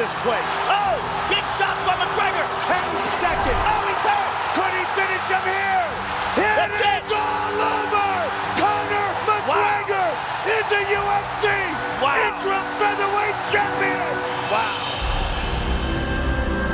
this place. Oh, big shot from McGregor. 10 seconds. Oh, he's hurt. Could he finish him here? That's it. It's all over. Conor McGregor is a UFC interim featherweight champion. Wow.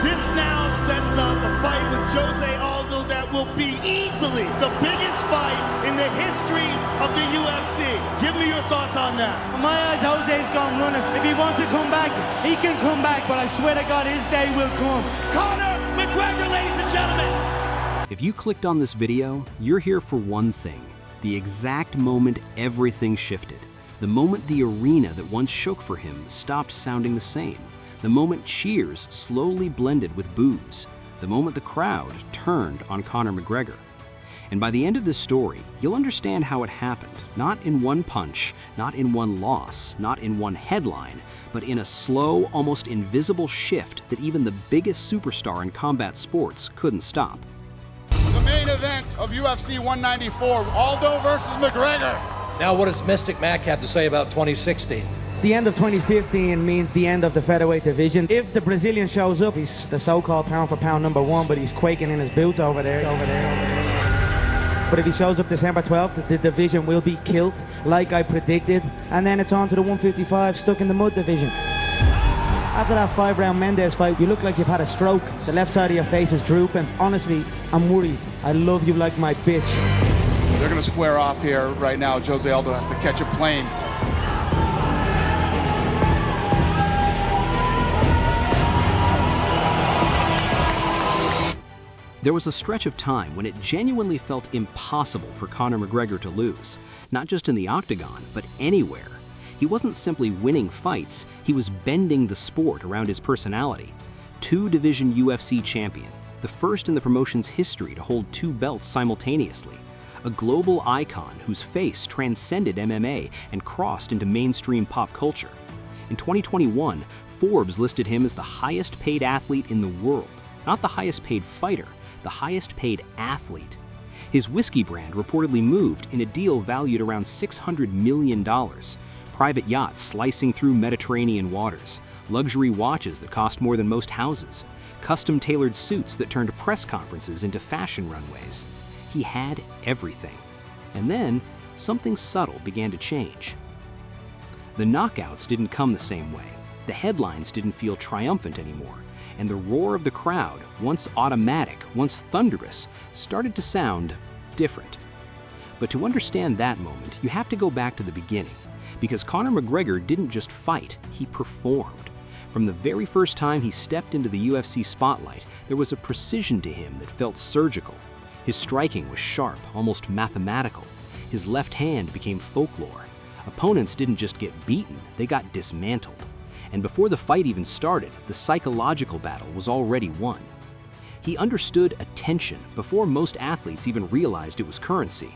This now sets up a fight with Jose Aldo that will be easily the biggest fight in the history of the UFC. Give me your thoughts on that. In my eyes, Jose's gone running. If he wants to come back, he can come back, but I swear to God, his day will come. Conor McGregor, ladies and gentlemen. If you clicked on this video, you're here for one thing. The exact moment everything shifted. The moment the arena that once shook for him stopped sounding the same. The moment cheers slowly blended with boos. The moment the crowd turned on Conor McGregor. And by the end of this story, you'll understand how it happened. Not in one punch, not in one loss, not in one headline, but in a slow, almost invisible shift that even the biggest superstar in combat sports couldn't stop. The main event of UFC 194, Aldo versus McGregor. Now what does Mystic Mac have to say about 2016? The end of 2015 means the end of the featherweight division. If the Brazilian shows up, he's the so-called pound-for-pound #1, but he's quaking in his boots over there. But if he shows up December 12th, the division will be killed, like I predicted, and then it's on to the 155 stuck in the mud division. After that 5-round Mendes fight, you look like you've had a stroke. The left side of your face is drooping. Honestly, I'm worried. I love you like my bitch. They're going to square off here right now. Jose Aldo has to catch a plane. There was a stretch of time when it genuinely felt impossible for Conor McGregor to lose, not just in the octagon, but anywhere. He wasn't simply winning fights, he was bending the sport around his personality. Two-division UFC champion, the first in the promotion's history to hold 2 belts simultaneously. A global icon whose face transcended MMA and crossed into mainstream pop culture. In 2021, Forbes listed him as the highest-paid athlete in the world, not the highest-paid fighter, the highest-paid athlete. His whiskey brand reportedly moved in a deal valued around $600 million. Private yachts slicing through Mediterranean waters, luxury watches that cost more than most houses, custom-tailored suits that turned press conferences into fashion runways. He had everything. And then, something subtle began to change. The knockouts didn't come the same way. The headlines didn't feel triumphant anymore. And the roar of the crowd, once automatic, once thunderous, started to sound different. But to understand that moment, you have to go back to the beginning, because Conor McGregor didn't just fight, he performed. From the very first time he stepped into the UFC spotlight, there was a precision to him that felt surgical. His striking was sharp, almost mathematical. His left hand became folklore. Opponents didn't just get beaten, they got dismantled. And before the fight even started, the psychological battle was already won. He understood attention before most athletes even realized it was currency.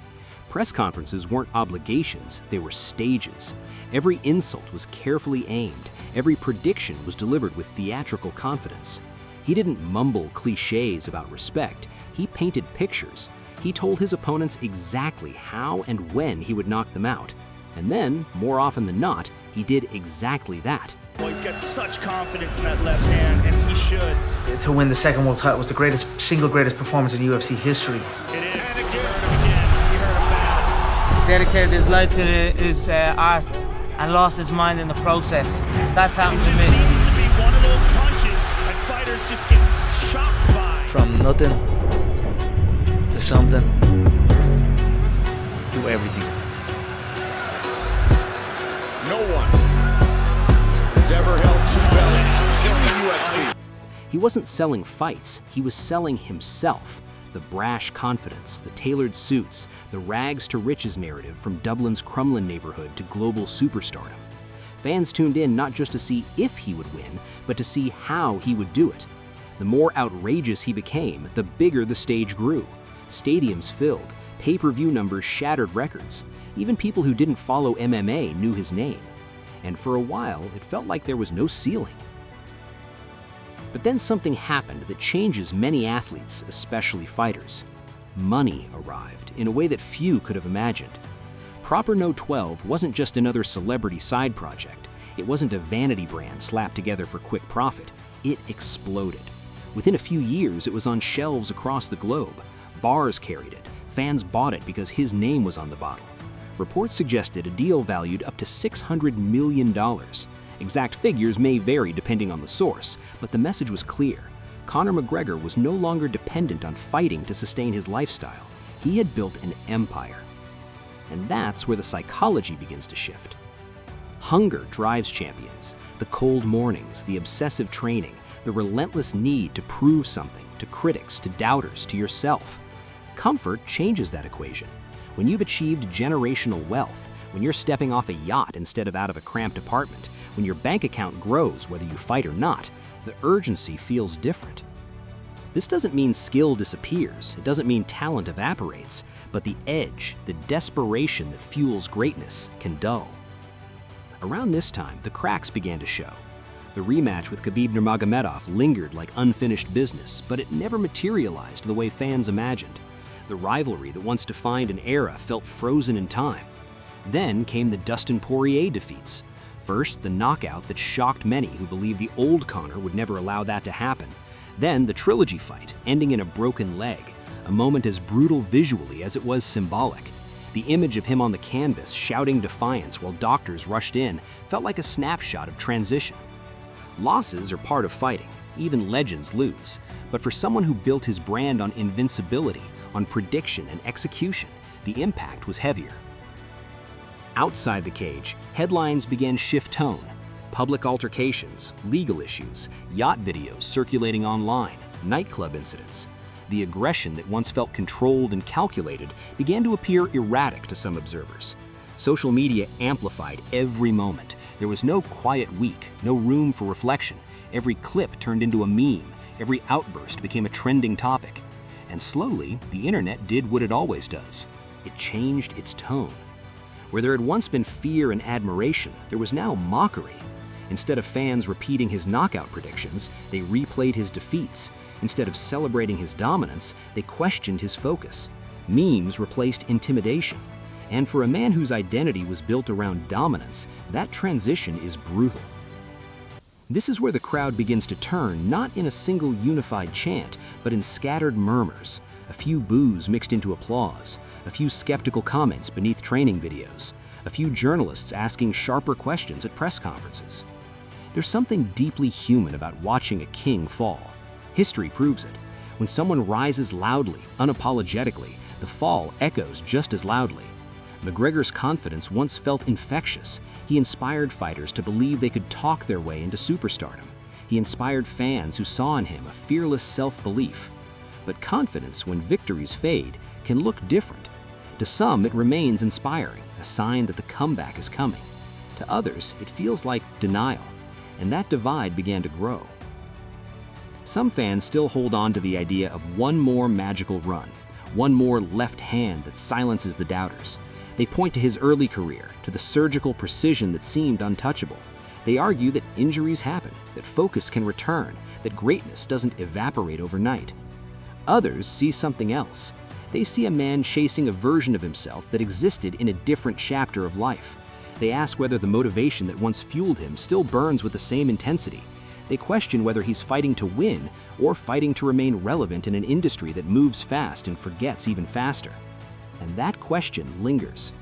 Press conferences weren't obligations, they were stages. Every insult was carefully aimed, every prediction was delivered with theatrical confidence. He didn't mumble cliches about respect, he painted pictures. He told his opponents exactly how and when he would knock them out. And then, more often than not, he did exactly that. Well, he's got such confidence in that left hand, and he should. To win the second world title was the single greatest performance in UFC history. It is. And again, he hurt him bad. Dedicated his life to his art and lost his mind in the process. That's happened to me. It just seems to be one of those punches that fighters just get shocked by. From nothing to something to everything. No one has ever held 2 belts in the UFC. He wasn't selling fights, he was selling himself. The brash confidence, the tailored suits, the rags to riches narrative from Dublin's Crumlin neighborhood to global superstardom. Fans tuned in not just to see if he would win, but to see how he would do it. The more outrageous he became, the bigger the stage grew. Stadiums filled, pay-per-view numbers shattered records. Even people who didn't follow MMA knew his name. And for a while, it felt like there was no ceiling. But then something happened that changes many athletes, especially fighters. Money arrived in a way that few could have imagined. Proper No 12 wasn't just another celebrity side project. It wasn't a vanity brand slapped together for quick profit. It exploded. Within a few years, it was on shelves across the globe. Bars carried it. Fans bought it because his name was on the bottle. Reports suggested a deal valued up to $600 million. Exact figures may vary depending on the source, but the message was clear. Conor McGregor was no longer dependent on fighting to sustain his lifestyle. He had built an empire. And that's where the psychology begins to shift. Hunger drives champions. The cold mornings, the obsessive training, the relentless need to prove something to critics, to doubters, to yourself. Comfort changes that equation. When you've achieved generational wealth, when you're stepping off a yacht instead of out of a cramped apartment, when your bank account grows whether you fight or not, the urgency feels different. This doesn't mean skill disappears, it doesn't mean talent evaporates, but the edge, the desperation that fuels greatness can dull. Around this time, the cracks began to show. The rematch with Khabib Nurmagomedov lingered like unfinished business, but it never materialized the way fans imagined. The rivalry that once defined an era felt frozen in time. Then came the Dustin Poirier defeats. First, the knockout that shocked many who believed the old Conor would never allow that to happen. Then the trilogy fight, ending in a broken leg, a moment as brutal visually as it was symbolic. The image of him on the canvas shouting defiance while doctors rushed in felt like a snapshot of transition. Losses are part of fighting. Even legends lose. But for someone who built his brand on invincibility, on prediction and execution, the impact was heavier. Outside the cage, headlines began shift tone. Public altercations, legal issues, yacht videos circulating online, nightclub incidents. The aggression that once felt controlled and calculated began to appear erratic to some observers. Social media amplified every moment. There was no quiet week, no room for reflection. Every clip turned into a meme. Every outburst became a trending topic. And slowly, the internet did what it always does. It changed its tone. Where there had once been fear and admiration, there was now mockery. Instead of fans repeating his knockout predictions, they replayed his defeats. Instead of celebrating his dominance, they questioned his focus. Memes replaced intimidation. And for a man whose identity was built around dominance, that transition is brutal. This is where the crowd begins to turn, not in a single unified chant, but in scattered murmurs. A few boos mixed into applause, a few skeptical comments beneath training videos, a few journalists asking sharper questions at press conferences. There's something deeply human about watching a king fall. History proves it. When someone rises loudly, unapologetically, the fall echoes just as loudly. McGregor's confidence once felt infectious. He inspired fighters to believe they could talk their way into superstardom. He inspired fans who saw in him a fearless self-belief. But confidence, when victories fade, can look different. To some, it remains inspiring, a sign that the comeback is coming. To others, it feels like denial, and that divide began to grow. Some fans still hold on to the idea of one more magical run, one more left hand that silences the doubters. They point to his early career, to the surgical precision that seemed untouchable. They argue that injuries happen, that focus can return, that greatness doesn't evaporate overnight. Others see something else. They see a man chasing a version of himself that existed in a different chapter of life. They ask whether the motivation that once fueled him still burns with the same intensity. They question whether he's fighting to win or fighting to remain relevant in an industry that moves fast and forgets even faster. And that question lingers.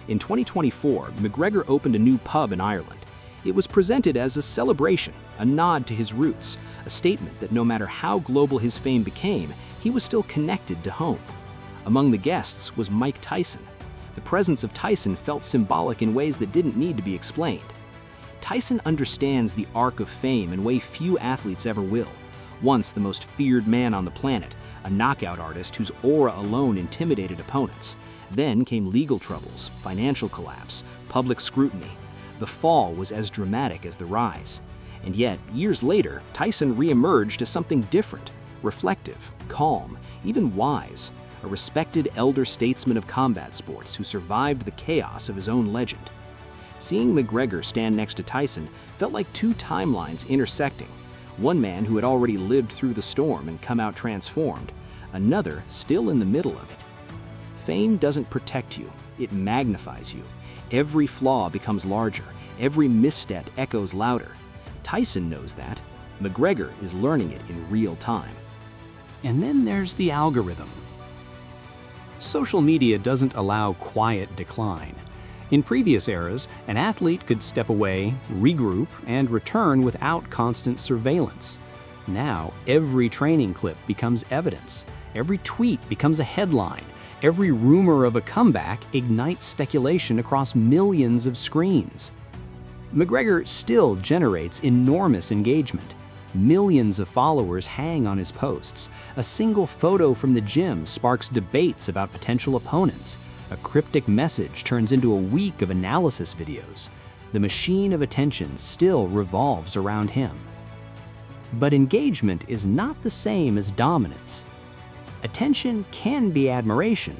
In 2024, McGregor opened a new pub in Ireland. It was presented as a celebration, a nod to his roots, a statement that no matter how global his fame became, he was still connected to home. Among the guests was Mike Tyson. The presence of Tyson felt symbolic in ways that didn't need to be explained. Tyson understands the arc of fame in a way few athletes ever will. Once the most feared man on the planet, a knockout artist whose aura alone intimidated opponents. Then came legal troubles, financial collapse, public scrutiny. The fall was as dramatic as the rise. And yet, years later, Tyson re-emerged as something different, reflective, calm, even wise, a respected elder statesman of combat sports who survived the chaos of his own legend. Seeing McGregor stand next to Tyson felt like two timelines intersecting. One man who had already lived through the storm and come out transformed, another still in the middle of it. Fame doesn't protect you, it magnifies you. Every flaw becomes larger, Every misstep echoes louder. Tyson knows that. McGregor is learning it in real time. And then there's the algorithm. Social media doesn't allow quiet decline. In previous eras, an athlete could step away, regroup, and return without constant surveillance. Now, every training clip becomes evidence. Every tweet becomes a headline. Every rumor of a comeback ignites speculation across millions of screens. McGregor still generates enormous engagement. Millions of followers hang on his posts. A single photo from the gym sparks debates about potential opponents. A cryptic message turns into a week of analysis videos. The machine of attention still revolves around him. But engagement is not the same as dominance. Attention can be admiration.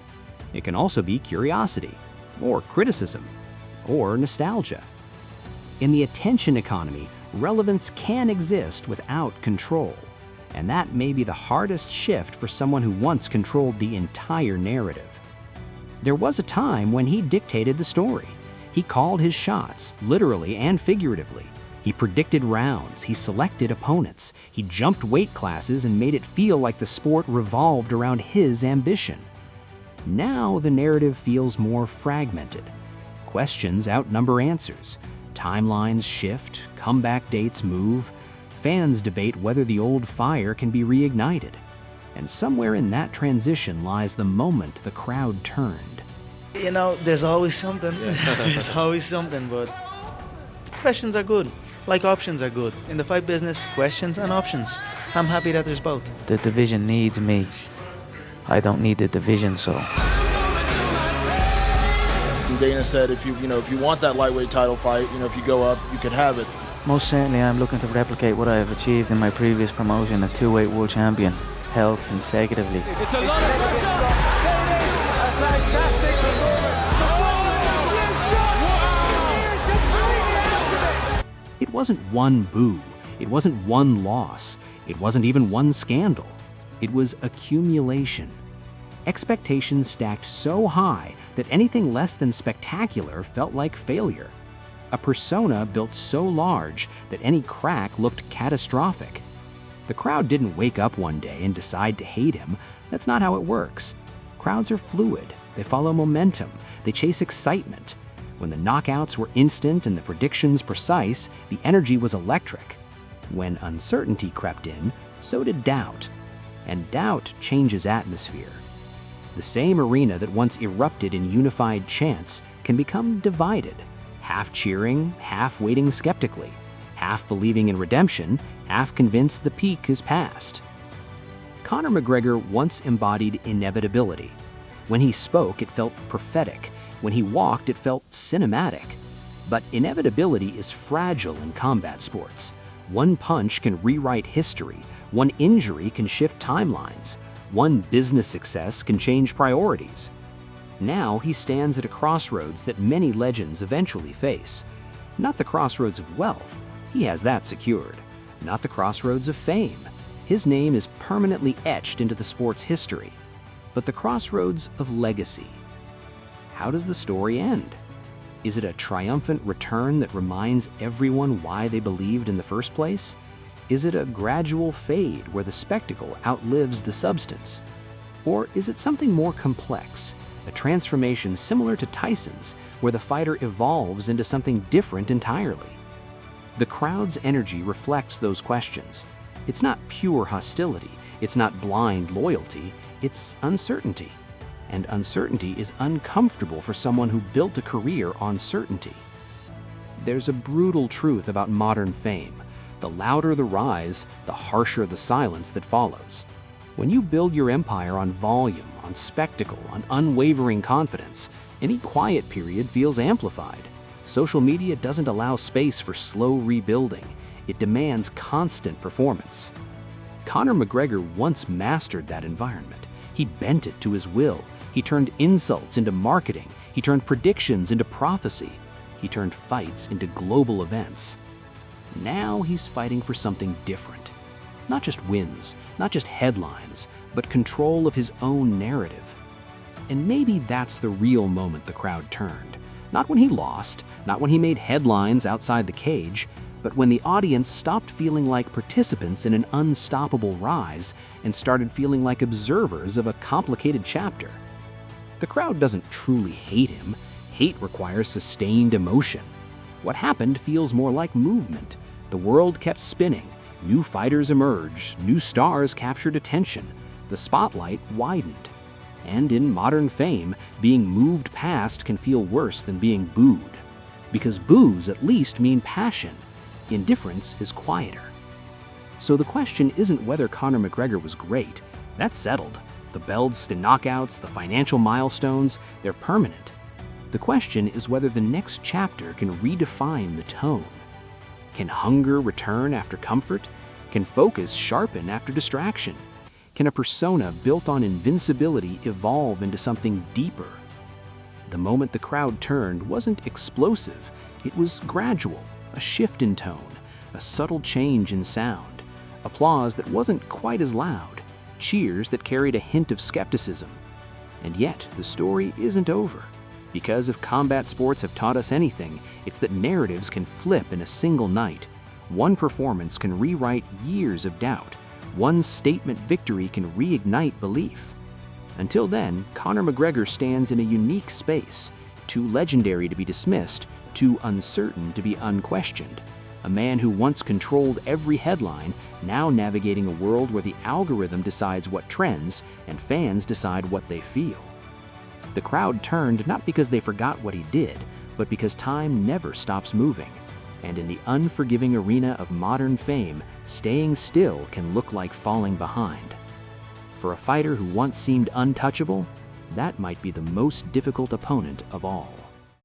It can also be curiosity, or criticism, or nostalgia. In the attention economy, relevance can exist without control, and that may be the hardest shift for someone who once controlled the entire narrative. There was a time when he dictated the story. He called his shots, literally and figuratively. He predicted rounds, he selected opponents, he jumped weight classes and made it feel like the sport revolved around his ambition. Now the narrative feels more fragmented. Questions outnumber answers. Timelines shift, comeback dates move. Fans debate whether the old fire can be reignited. And somewhere in that transition lies the moment the crowd turned. You know, there's always something. There's always something, but questions are good. Like options are good. In the fight business, questions and options. I'm happy that there's both. The division needs me. I don't need the division, so. Dana said if you want that lightweight title fight, if you go up, you could have it. Most certainly I'm looking to replicate what I have achieved in my previous promotion, a two-weight world champion, held consecutively. It's a lot of pressure. There it is. A fantastic performance. It wasn't one boo. It wasn't one loss. It wasn't even one scandal. It was accumulation. Expectations stacked so high that anything less than spectacular felt like failure. A persona built so large that any crack looked catastrophic. The crowd didn't wake up one day and decide to hate him. That's not how it works. Crowds are fluid. They follow momentum. They chase excitement. When the knockouts were instant and the predictions precise, the energy was electric. When uncertainty crept in, so did doubt. And doubt changes atmosphere. The same arena that once erupted in unified chants can become divided, half cheering, half waiting skeptically, half believing in redemption, half convinced the peak is past. Conor McGregor once embodied inevitability. When he spoke, it felt prophetic. When he walked, it felt cinematic. But inevitability is fragile in combat sports. One punch can rewrite history. One injury can shift timelines. One business success can change priorities. Now he stands at a crossroads that many legends eventually face. Not the crossroads of wealth, he has that secured. Not the crossroads of fame. His name is permanently etched into the sport's history. But the crossroads of legacy. How does the story end? Is it a triumphant return that reminds everyone why they believed in the first place? Is it a gradual fade where the spectacle outlives the substance? Or is it something more complex, a transformation similar to Tyson's, where the fighter evolves into something different entirely? The crowd's energy reflects those questions. It's not pure hostility, it's not blind loyalty, it's uncertainty. And uncertainty is uncomfortable for someone who built a career on certainty. There's a brutal truth about modern fame. The louder the rise, the harsher the silence that follows. When you build your empire on volume, on spectacle, on unwavering confidence, any quiet period feels amplified. Social media doesn't allow space for slow rebuilding. It demands constant performance. Conor McGregor once mastered that environment. He bent it to his will. He turned insults into marketing. He turned predictions into prophecy. He turned fights into global events. Now he's fighting for something different. Not just wins, not just headlines, but control of his own narrative. And maybe that's the real moment the crowd turned. Not when he lost, not when he made headlines outside the cage, but when the audience stopped feeling like participants in an unstoppable rise and started feeling like observers of a complicated chapter. The crowd doesn't truly hate him. Hate requires sustained emotion. What happened feels more like movement. The world kept spinning. New fighters emerged. New stars captured attention. The spotlight widened. And in modern fame, being moved past can feel worse than being booed. Because boos at least mean passion. Indifference is quieter. So the question isn't whether Conor McGregor was great. That's settled. The belts, the knockouts, the financial milestones, they're permanent. The question is whether the next chapter can redefine the tone. Can hunger return after comfort? Can focus sharpen after distraction? Can a persona built on invincibility evolve into something deeper? The moment the crowd turned wasn't explosive. It was gradual, a shift in tone, a subtle change in sound, applause that wasn't quite as loud, cheers that carried a hint of skepticism. And yet, the story isn't over. Because if combat sports have taught us anything, it's that narratives can flip in a single night. One performance can rewrite years of doubt. One statement victory can reignite belief. Until then, Conor McGregor stands in a unique space, too legendary to be dismissed, too uncertain to be unquestioned. A man who once controlled every headline, now navigating a world where the algorithm decides what trends and fans decide what they feel. The crowd turned not because they forgot what he did, but because time never stops moving. And in the unforgiving arena of modern fame, staying still can look like falling behind. For a fighter who once seemed untouchable, that might be the most difficult opponent of all.